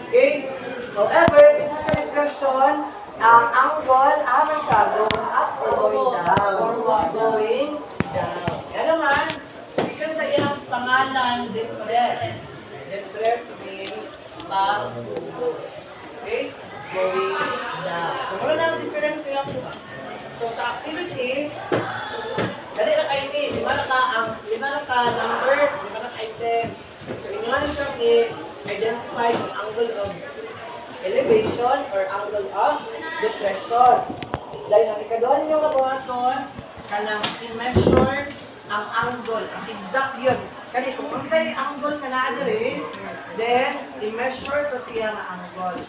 Okay? However, dito sa question, ang angle, ano siya? Going up or going down? Going down. Yan naman, because sa iyang pangalan, depress. Depress means pag-ugo. Okay? Going down. So, wala na ang difference nilang dito. So, sa activity, dali na kayo ni, lima na ka number, lima na ka item. So, inuha na siyang i-identify ang angle of elevation or angle of depression. Dahil ang ikaduhan ninyo kabuhaton, kanang i-measure ang angle, ang exact yun. Kasi kung sa'yo angle ka na diri, then i-measure to siya ang angle.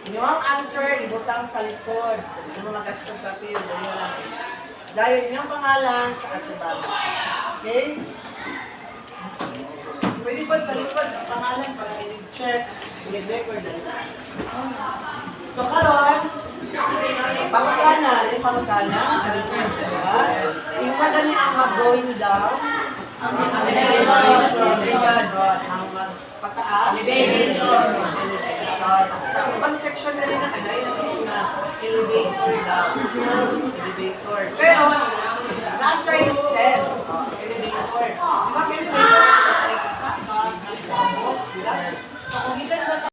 Inyong answer, ibutang sa likod. Yung mga gastong papel, dahil inyong pangalan sa atubang. Okay? Pwede ba sa likod ang pangalan para i-check, i-record na. So, karon, pangkana, yung na gani ang mag-going down, ang magpataas, sa ibang section na rin na kaya na elevator down, elevator. Pero,